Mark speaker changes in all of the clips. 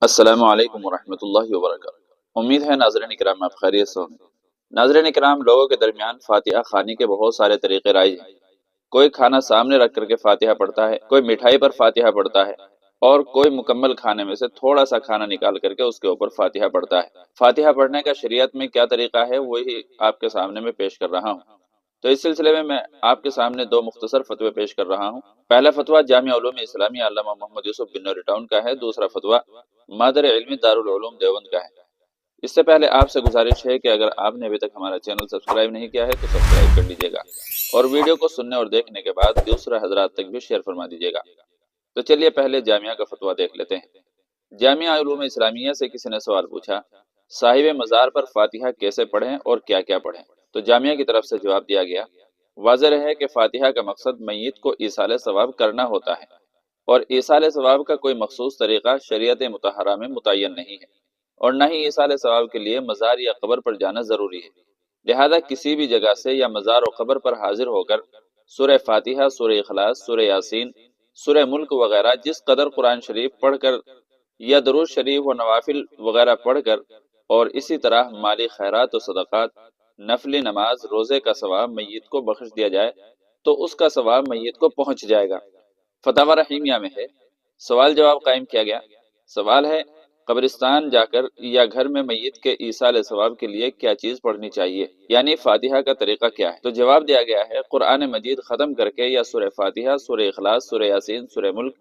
Speaker 1: السلام علیکم ورحمۃ اللہ وبرکاتہ۔ امید ہے ناظرین کرام آپ خیریت سے ہوں۔ ناظرین کرام، لوگوں کے درمیان فاتحہ خوانی کے بہت سارے طریقے رائج ہیں۔ کوئی کھانا سامنے رکھ کر کے فاتحہ پڑھتا ہے، کوئی مٹھائی پر فاتحہ پڑھتا ہے، اور کوئی مکمل کھانے میں سے تھوڑا سا کھانا نکال کر کے اس کے اوپر فاتحہ پڑھتا ہے۔ فاتحہ پڑھنے کا شریعت میں کیا طریقہ ہے وہی آپ کے سامنے میں پیش کر رہا ہوں۔ تو اس سلسلے میں آپ کے سامنے دو مختصر فتوے پیش کر رہا ہوں۔ پہلا فتویٰ جامعہ علوم اسلامیہ علامہ محمد یوسف بن نوری ٹاؤن کا ہے، دوسرا فتویٰ مادر علمی دارالعلوم دیوبند کا ہے۔ اس سے پہلے آپ سے گزارش ہے کہ اگر آپ نے ابھی تک ہمارا چینل سبسکرائب نہیں کیا ہے تو سبسکرائب کر لیجیے گا، اور ویڈیو کو سننے اور دیکھنے کے بعد دوسرے حضرات تک بھی شیئر فرما دیجیے گا۔ تو چلیے پہلے جامعہ کا فتویٰ دیکھ لیتے ہیں۔ جامعہ علوم اسلامیہ سے کسی نے سوال پوچھا، صاحب مزار پر فاتحہ کیسے پڑھیں اور کیا کیا پڑھیں؟ تو جامعہ کی طرف سے جواب دیا گیا، واضح ہے کہ فاتحہ کا مقصد میت کو ایصال ثواب کرنا ہوتا ہے، اور ایصال ثواب کا کوئی مخصوص طریقہ شریعت مطہرہ میں متعین نہیں ہے، اور نہ ہی ایصال ثواب کے لیے مزار یا قبر پر جانا ضروری ہے۔ لہذا کسی بھی جگہ سے یا مزار و قبر پر حاضر ہو کر سورہ فاتحہ، سورہ اخلاص، سورہ یاسین، سورہ ملک وغیرہ جس قدر قرآن شریف پڑھ کر یا درود شریف و نوافل وغیرہ پڑھ کر، اور اسی طرح مالی خیرات و صدقات، نفلی نماز، روزے کا ثواب میت کو بخش دیا جائے تو اس کا ثواب میت کو پہنچ جائے گا۔ فتاوی رحیمیہ میں ہے۔ سوال جواب قائم کیا گیا۔ سوال ہے، قبرستان جا کر یا گھر میں میت کے ایصال ثواب کے لیے کیا چیز پڑھنی چاہیے، یعنی فاتحہ کا طریقہ کیا ہے؟ تو جواب دیا گیا ہے، قرآن مجید ختم کر کے یا سورہ فاتحہ، سورہ اخلاص، سورہ یاسین، سورہ ملک،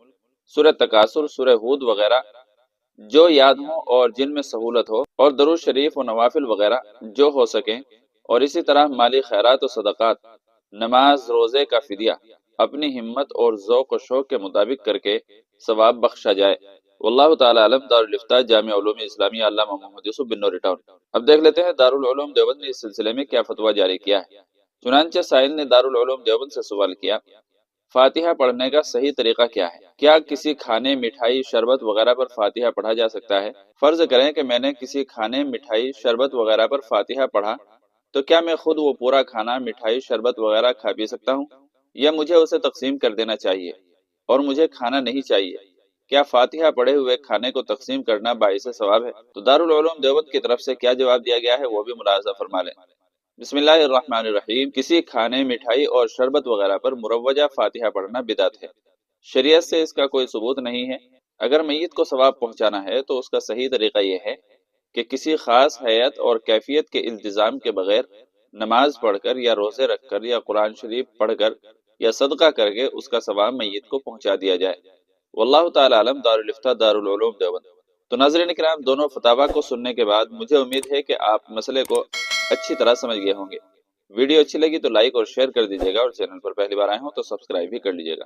Speaker 1: سورہ تکاثر، سورہ ہود وغیرہ جو یاد ہوں اور جن میں سہولت ہو، اور درود شریف و نوافل وغیرہ جو ہو سکیں، اور اسی طرح مالی خیرات و صدقات، نماز، روزے کا فدیہ اپنی ہمت اور ذوق و شوق کے مطابق کر کے ثواب بخشا جائے۔ واللہ تعالی علم۔ دارالفتاء جامعہ علوم اسلامیہ علامہ محمد یوسف بن نوری ٹاؤن۔ اب دیکھ لیتے ہیں دارالعلوم دیوبند نے اس سلسلے میں کیا فتویٰ جاری کیا ہے۔ چنانچہ سائل نے دارالعلوم دیوبند سے سوال کیا، فاتحہ پڑھنے کا صحیح طریقہ کیا ہے؟ کیا کسی کھانے، مٹھائی، شربت وغیرہ پر فاتحہ پڑھا جا سکتا ہے؟ فرض کریں کہ میں نے کسی کھانے، مٹھائی، شربت وغیرہ پر فاتحہ پڑھا، تو کیا میں خود وہ پورا کھانا، مٹھائی، شربت وغیرہ کھا پی سکتا ہوں، یا مجھے اسے تقسیم کر دینا چاہیے اور مجھے کھانا نہیں چاہیے؟ کیا فاتحہ پڑھے ہوئے کھانے کو تقسیم کرنا باعث ثواب ہے؟ تو دارالعلوم دیوبند کی طرف سے کیا جواب دیا گیا ہے وہ بھی ملاحظہ فرما لیں۔ بسم اللہ الرحمن الرحیم۔ کسی کھانے، مٹھائی اور شربت وغیرہ پر مروجہ فاتحہ پڑھنا بدعت ہے۔ شریعت سے اس کا کوئی ثبوت نہیں ہے۔ اگر میت کو ثواب پہنچانا ہے تو اس کا صحیح طریقہ یہ ہے کہ کسی خاص ہیئت اور کیفیت کے التزام کے بغیر نماز پڑھ کر یا روزے رکھ کر یا قرآن شریف پڑھ کر یا صدقہ کر کے اس کا ثواب میت کو پہنچا دیا جائے۔ واللہ تعالی علم۔ دارالفتاء دارالعلوم دیوبند۔ تو ناظرین کرام، دونوں فتاوی کو سننے کے بعد مجھے امید ہے کہ آپ مسئلے کو اچھی طرح سمجھ گئے ہوں گے۔ ویڈیو اچھی لگی تو لائک اور شیئر کر دیجیے گا، اور چینل پر پہلی بار آئے ہوں تو سبسکرائب بھی کر لیجیے گا۔